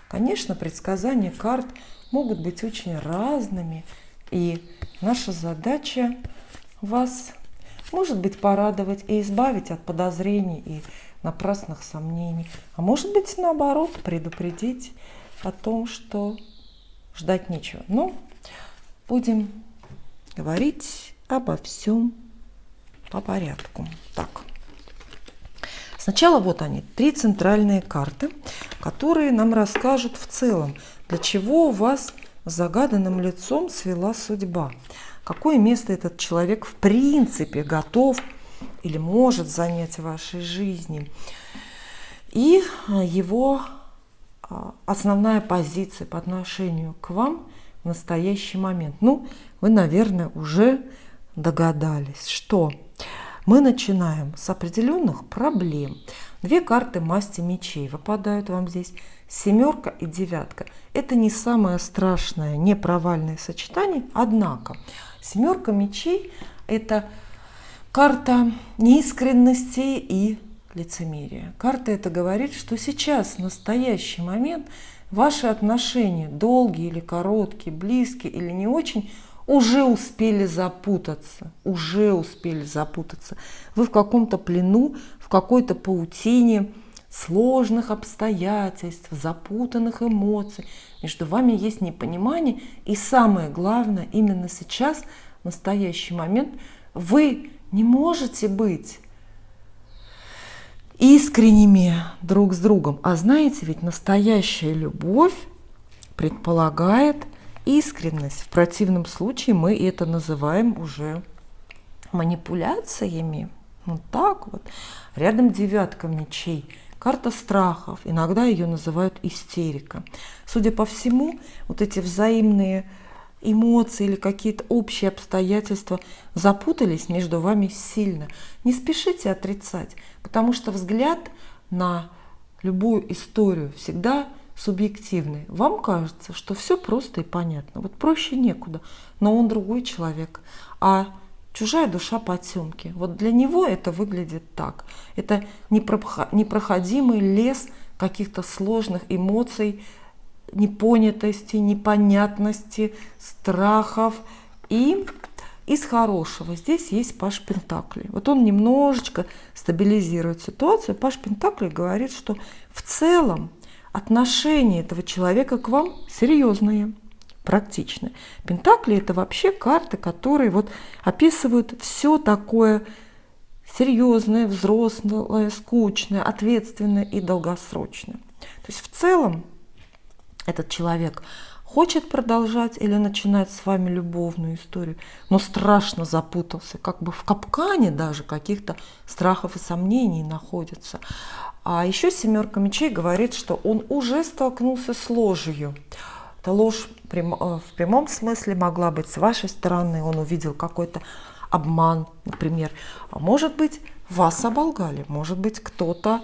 Конечно, предсказания карт могут быть очень разными, и наша задача вас, может быть, порадовать и избавить от подозрений и напрасных сомнений, а может быть, наоборот, предупредить о том, что ждать нечего. Но будем говорить обо всем по порядку. Так. Сначала вот они, 3 центральные карты, которые нам расскажут в целом, для чего у вас с загаданным лицом свела судьба. Какое место этот человек в принципе готов или может занять в вашей жизни. И его основная позиция по отношению к вам в настоящий момент. Ну, вы, наверное, уже догадались, что мы начинаем с определенных проблем. 2 карты масти мечей выпадают вам здесь. 7 и 9. Это не самое страшное, не провальное сочетание. Однако 7 мечей – это карта неискренности и лицемерия. Карта это говорит, что сейчас, в настоящий момент, ваши отношения, долгие или короткие, близкие или не очень, уже успели запутаться. Вы в каком-то плену, в какой-то паутине сложных обстоятельств, запутанных эмоций. Между вами есть непонимание. И самое главное, именно сейчас, в настоящий момент, вы не можете быть искренними друг с другом. А знаете, ведь настоящая любовь предполагает искренность. В противном случае мы это называем уже манипуляциями. Вот так вот. Рядом 9 мечей. Карта страхов. Иногда ее называют истерика. Судя по всему, вот эти взаимные эмоции или какие-то общие обстоятельства запутались между вами сильно. Не спешите отрицать, потому что взгляд на любую историю всегда субъективный. Вам кажется, что все просто и понятно. Вот проще некуда, но он другой человек. А чужая душа потемки. Вот для него это выглядит так. Это непроходимый лес каких-то сложных эмоций, непонятости, непонятности, страхов. И из хорошего здесь есть Паж Пентаклей. Вот он немножечко стабилизирует ситуацию. Паж Пентаклей говорит, что в целом отношение этого человека к вам серьезные, практичные. Пентакли – это вообще карты, которые вот описывают все такое серьезное, взрослое, скучное, ответственное и долгосрочное. То есть в целом этот человек хочет продолжать или начинать с вами любовную историю, но страшно запутался, как бы в капкане даже каких-то страхов и сомнений находится. А еще 7 мечей говорит, что он уже столкнулся с ложью. Эта ложь в прямом смысле могла быть с вашей стороны, он увидел какой-то обман, например. А может быть, вас оболгали, может быть, кто-то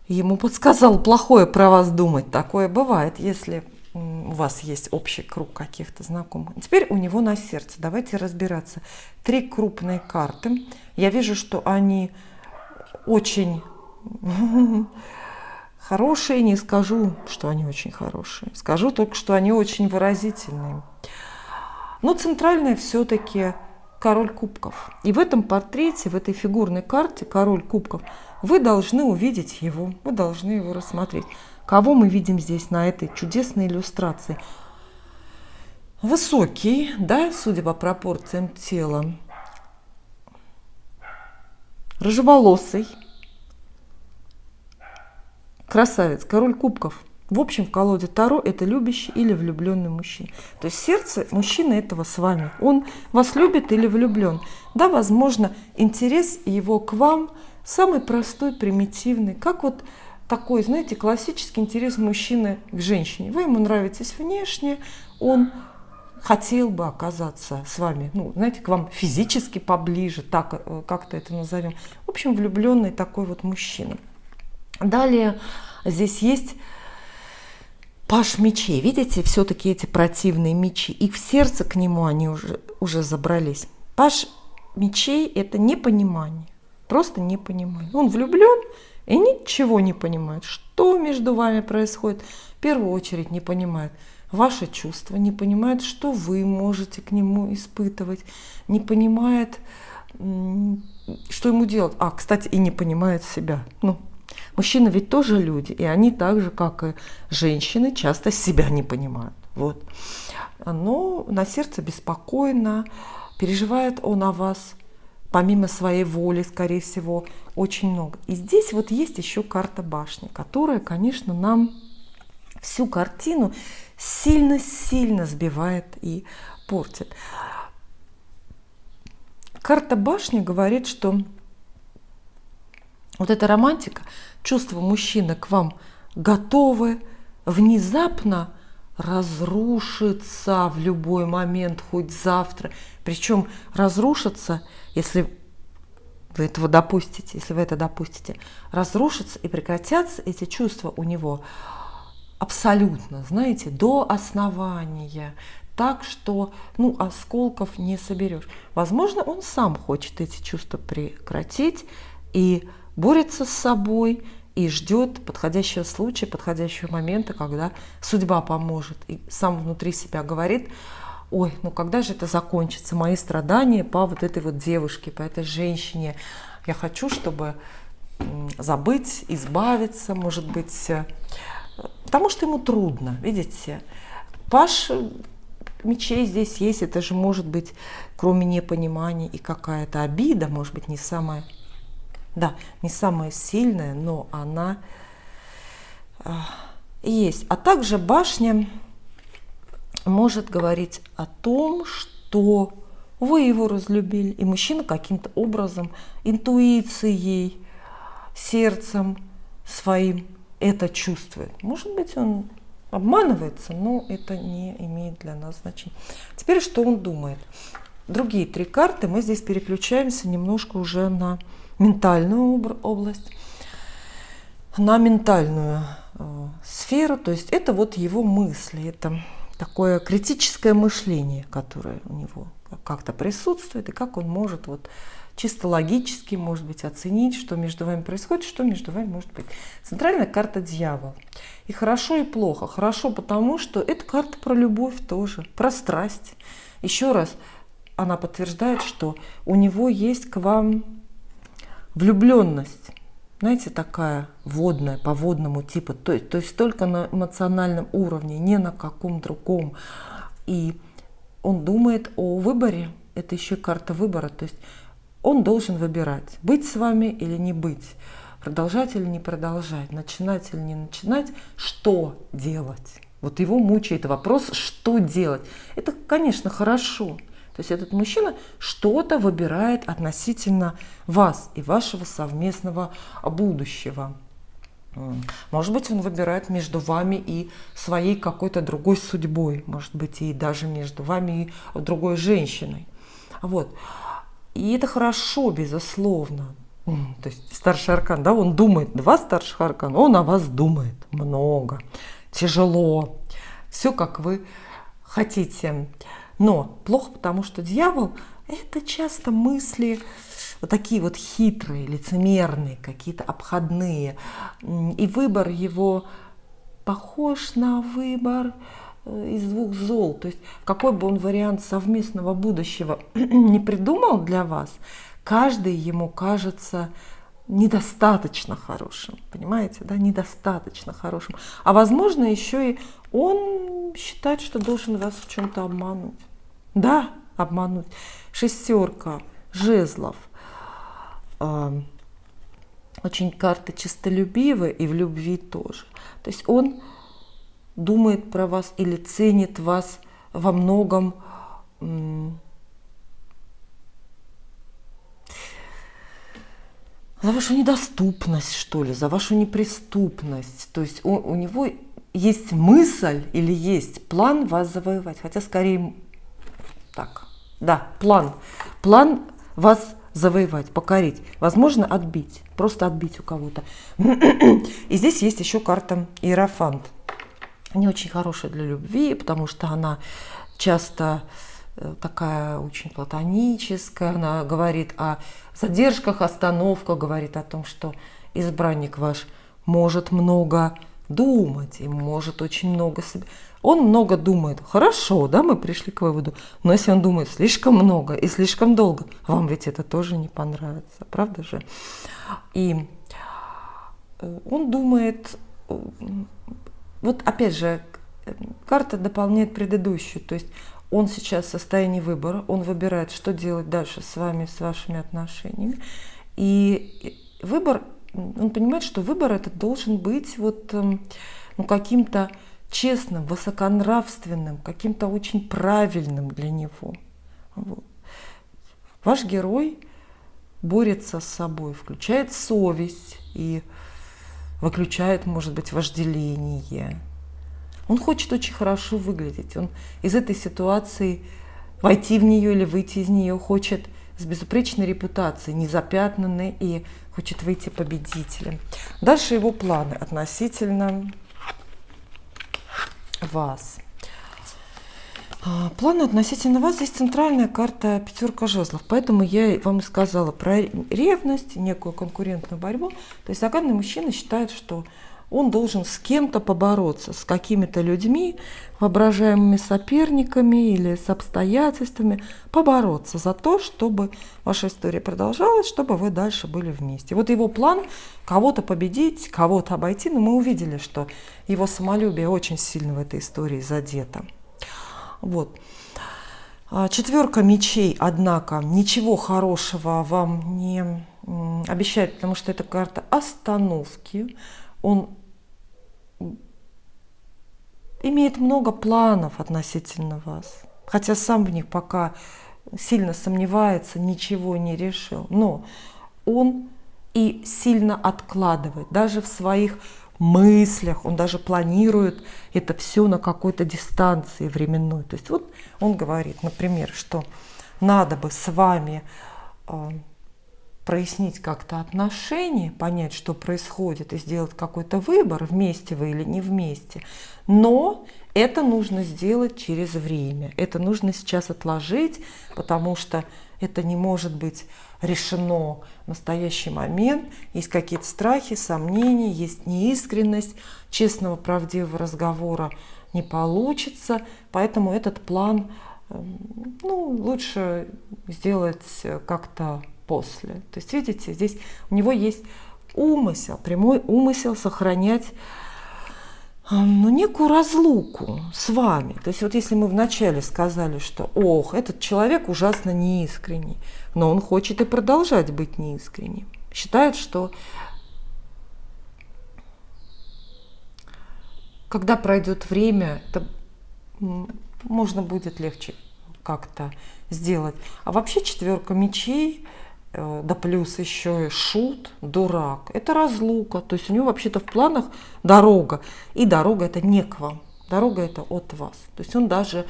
ему подсказал плохое про вас думать. Такое бывает, если у вас есть общий круг каких-то знакомых. Теперь у него на сердце. Давайте разбираться. 3 крупные карты. Я вижу, что они очень хорошие. Не скажу, что они очень хорошие. Скажу только, что они очень выразительные. Но центральная все-таки король кубков. И в этом портрете, в этой фигурной карте король кубков, вы должны увидеть его, вы должны его рассмотреть. Кого мы видим здесь на этой чудесной иллюстрации? Высокий, да, судя по пропорциям тела, рыжеволосый, красавец, король кубков. В общем, в колоде Таро это любящий или влюбленный мужчина. То есть сердце мужчины этого с вами. Он вас любит или влюблен. Да, возможно, интерес его к вам самый простой, примитивный. Как вот такой, знаете, классический интерес мужчины к женщине. Вы ему нравитесь внешне, он хотел бы оказаться с вами, ну, знаете, к вам физически поближе, так как-то это назовем. В общем, влюбленный такой вот мужчина. Далее здесь есть Паж мечей. Видите, все-таки эти противные мечи. И в сердце к нему они уже забрались. Паж мечей – это непонимание. Просто непонимание. Он влюблен и ничего не понимает, что между вами происходит. В первую очередь не понимает ваши чувства, не понимает, что вы можете к нему испытывать, не понимает, что ему делать. А, кстати, и не понимает себя. Ну, мужчины ведь тоже люди, и они так же, как и женщины, часто себя не понимают. Вот. Но на сердце беспокойно, переживает он о вас, помимо своей воли, скорее всего, очень много. И здесь вот есть еще карта башни, которая, конечно, нам всю картину сильно-сильно сбивает и портит. Карта башни говорит, что вот эта романтика, чувства мужчины к вам готовы внезапно разрушиться в любой момент, хоть завтра. Причем разрушиться, если вы этого допустите, разрушиться и прекратятся эти чувства у него абсолютно, знаете, до основания. Так что, осколков не соберешь. Возможно, он сам хочет эти чувства прекратить и борется с собой, и ждет подходящего случая, подходящего момента, когда судьба поможет. И сам внутри себя говорит: ой, когда же это закончится, мои страдания по вот этой вот девушке, по этой женщине. Я хочу, чтобы забыть, избавиться, может быть, потому что ему трудно, видите. Паш мечей здесь есть, это же может быть, кроме непонимания, и какая-то обида, может быть, не самая сильная, но она есть. А также башня может говорить о том, что вы его разлюбили, и мужчина каким-то образом, интуицией, сердцем своим это чувствует. Может быть, он обманывается, но это не имеет для нас значения. Теперь что он думает? Другие 3 карты, мы здесь переключаемся немножко уже на ментальную область, на ментальную сферу, то есть это вот его мысли, это такое критическое мышление, которое у него как-то присутствует, и как он может вот чисто логически, может быть, оценить, что между вами происходит, что между вами может быть. Центральная карта дьявол. И хорошо, и плохо. Хорошо, потому что это карта про любовь тоже, про страсть. Еще раз, она подтверждает, что у него есть к вам влюбленность, знаете, такая водная, по водному типу, то есть только на эмоциональном уровне, не на каком другом. И он думает о выборе, это еще карта выбора, то есть он должен выбирать, быть с вами или не быть, продолжать или не продолжать, начинать или не начинать, что делать. Вот его мучает вопрос, что делать. Это, конечно, хорошо. То есть этот мужчина что-то выбирает относительно вас и вашего совместного будущего. Может быть, он выбирает между вами и своей какой-то другой судьбой. Может быть, и даже между вами и другой женщиной. Вот. И это хорошо, безусловно. То есть старший аркан, да, он думает, 2 старших аркана, он о вас думает много, тяжело, все как вы хотите. Но плохо, потому что дьявол – это часто мысли вот такие вот хитрые, лицемерные, какие-то обходные. И выбор его похож на выбор из 2 зол. То есть какой бы он вариант совместного будущего не придумал для вас, каждый ему кажется недостаточно хорошим. Понимаете, да? Недостаточно хорошим. А возможно, еще и он считает, что должен вас в чем-то обмануть. Да, обмануть. 6 жезлов. Очень карты честолюбивые и в любви тоже. То есть он думает про вас или ценит вас во многом за вашу недоступность, что ли, за вашу неприступность. То есть у него есть мысль или есть план вас завоевать. Хотя скорее так, да, план вас завоевать, покорить, возможно, отбить, просто отбить у кого-то. И здесь есть еще карта Иерофант. Не очень хорошая для любви, потому что она часто такая очень платоническая, она говорит о задержках, остановках, говорит о том, что избранник ваш может много думать и может очень много себе. Он много думает. Хорошо, да, мы пришли к выводу. Но если он думает слишком много и слишком долго, вам ведь это тоже не понравится, правда же? И он думает, вот опять же, карта дополняет предыдущую. То есть Он сейчас в состоянии выбора, он выбирает, что делать дальше с вами, с вашими отношениями. И выбор, он понимает, что выбор этот должен быть вот, ну, каким-то честным, высоконравственным, каким-то очень правильным для него. Вот. Ваш герой борется с собой, включает совесть и выключает, может быть, вожделение. Он хочет очень хорошо выглядеть. Он из этой ситуации войти в нее или выйти из нее хочет с безупречной репутацией, незапятнанной, и хочет выйти победителем. Дальше его планы относительно вас. Планы относительно вас. Здесь центральная карта пятерка жезлов. Поэтому я вам и сказала про ревность, некую конкурентную борьбу. То есть загаданный мужчина считает, что он должен с кем-то побороться, с какими-то людьми, воображаемыми соперниками или с обстоятельствами, побороться за то, чтобы ваша история продолжалась, чтобы вы дальше были вместе. Вот его план кого-то победить, кого-то обойти, но мы увидели, что его самолюбие очень сильно в этой истории задето. Вот. Четверка мечей, однако, ничего хорошего вам не обещает, потому что это карта остановки. Он имеет много планов относительно вас, хотя сам в них пока сильно сомневается, ничего не решил. Но он и сильно откладывает, даже в своих мыслях, он даже планирует это все на какой-то дистанции временной. То есть вот он говорит, например, что надо бы с вами прояснить как-то отношения, понять, что происходит, и сделать какой-то выбор, вместе вы или не вместе. Но это нужно сделать через время. Это нужно сейчас отложить, потому что это не может быть решено в настоящий момент. Есть какие-то страхи, сомнения, есть неискренность, честного, правдивого разговора не получится. Поэтому этот план, ну, лучше сделать как-то после. То есть, видите, здесь у него есть умысел, прямой умысел сохранять, ну, некую разлуку с вами. То есть вот если мы вначале сказали, что ох, этот человек ужасно неискренний, но он хочет и продолжать быть неискренним. Считает, что когда пройдет время, это можно будет легче как-то сделать. А вообще четверка мечей, да плюс еще и шут, дурак, это разлука. То есть у него вообще-то в планах дорога. И дорога это не к вам, дорога это от вас. То есть он даже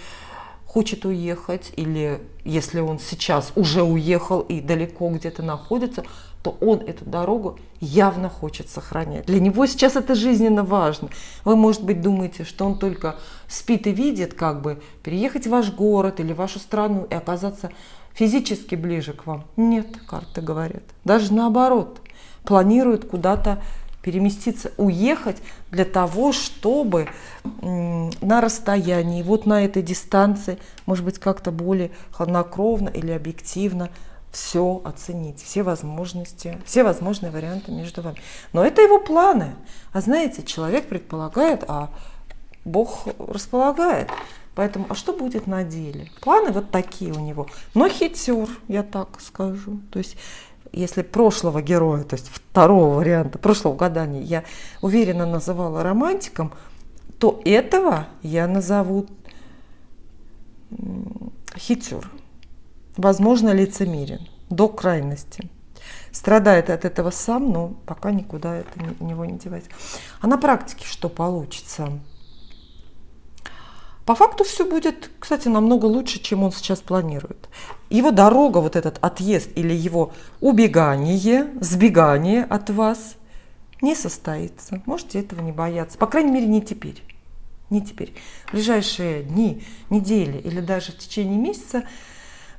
хочет уехать, или если он сейчас уже уехал и далеко где-то находится, то он эту дорогу явно хочет сохранять. Для него сейчас это жизненно важно. Вы, может быть, думаете, что он только спит и видит, как бы переехать в ваш город или в вашу страну и оказаться физически ближе к вам. Нет, карты говорят. Даже наоборот. Планирует куда-то переместиться, уехать для того, чтобы на расстоянии, вот на этой дистанции, может быть, как-то более хладнокровно или объективно все оценить, все возможности, все возможные варианты между вами. Но это его планы. А знаете, человек предполагает, а Бог располагает. Поэтому, а что будет на деле? Планы вот такие у него. Но хитер, я так скажу. То есть, если прошлого героя, то есть второго варианта, прошлого гадания я уверенно называла романтиком, то этого я назову хитер. Возможно, лицемерен до крайности. Страдает от этого сам, но пока никуда это у него не девается. А на практике что получится? По факту все будет, кстати, намного лучше, чем он сейчас планирует. Его дорога, вот этот отъезд или его убегание, сбегание от вас не состоится. Можете этого не бояться. По крайней мере, не теперь. Не теперь. В ближайшие дни, недели или даже в течение месяца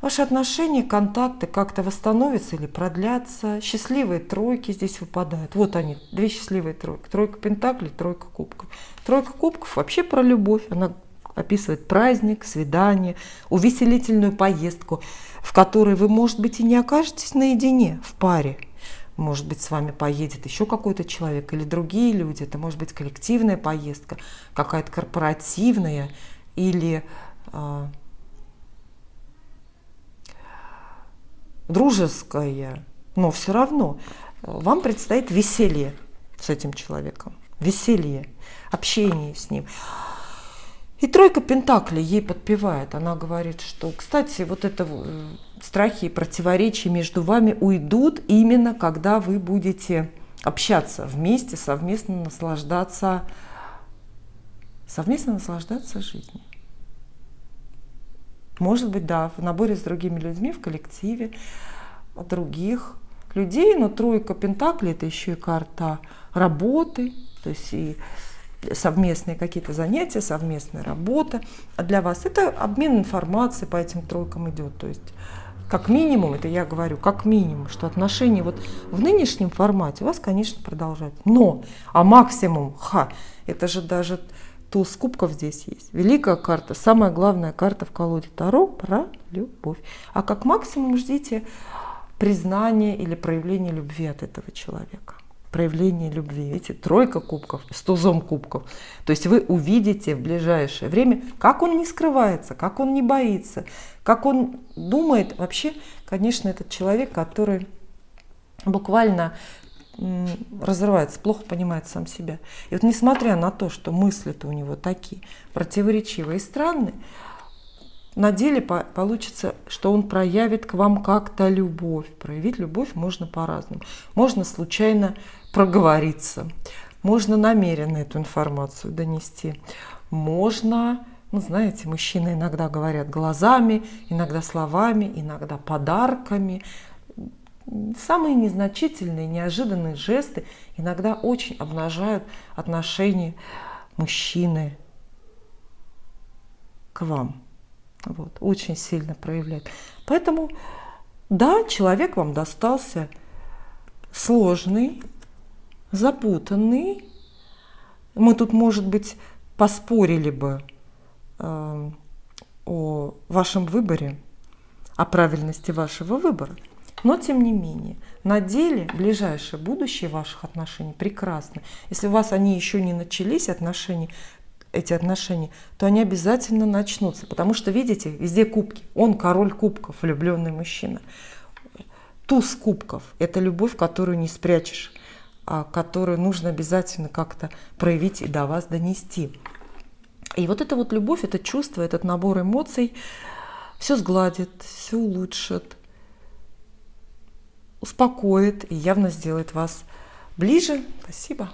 ваши отношения, контакты как-то восстановятся или продлятся. Счастливые тройки здесь выпадают. Вот они, две счастливые тройки. Тройка пентаклей, тройка кубков. Тройка кубков вообще про любовь. Она описывает праздник, свидание, увеселительную поездку, в которой вы, может быть, и не окажетесь наедине в паре. Может быть, с вами поедет еще какой-то человек или другие люди. Это может быть коллективная поездка, какая-то корпоративная или дружеское, но все равно вам предстоит веселье с этим человеком, веселье, общение с ним. И тройка пентаклей ей подпевает. Она говорит, что, кстати, вот это страхи и противоречия между вами уйдут именно когда вы будете общаться вместе, совместно наслаждаться жизнью. Может быть, да, в наборе с другими людьми, в коллективе других людей, но тройка пентаклей — это еще и карта работы, то есть и совместные какие-то занятия, совместная работа. А для вас это обмен информацией по этим тройкам идет. То есть, как минимум, это я говорю, как минимум, что отношения вот в нынешнем формате у вас, конечно, продолжаются. Но, а максимум, это же даже туз кубков здесь есть. Великая карта, самая главная карта в колоде Таро про любовь. А как максимум ждите признания или проявления любви от этого человека. Проявление любви. Видите, тройка кубков с тузом кубков. То есть вы увидите в ближайшее время, как он не скрывается, как он не боится, как он думает. Вообще, конечно, этот человек, который буквально разрывается, плохо понимает сам себя. И вот несмотря на то, что мысли-то у него такие противоречивые и странные, на деле получится, что он проявит к вам как-то любовь. Проявить любовь можно по-разному. Можно случайно проговориться, можно намеренно эту информацию донести, можно, знаете, мужчины иногда говорят глазами, иногда словами, иногда подарками. Самые незначительные, неожиданные жесты иногда очень обнажают отношение мужчины к вам. Вот, очень сильно проявляет. Поэтому, да, человек вам достался сложный, запутанный. Мы тут, может быть, поспорили бы о вашем выборе, о правильности вашего выбора. Но, тем не менее, на деле ближайшее будущее ваших отношений прекрасно. Если у вас они еще не начались, эти отношения, то они обязательно начнутся. Потому что, видите, везде кубки. Он король кубков, влюбленный мужчина. Туз кубков – это любовь, которую не спрячешь, а которую нужно обязательно как-то проявить и до вас донести. И вот эта вот любовь, это чувство, этот набор эмоций все сгладит, все улучшит, успокоит и явно сделает вас ближе. Спасибо.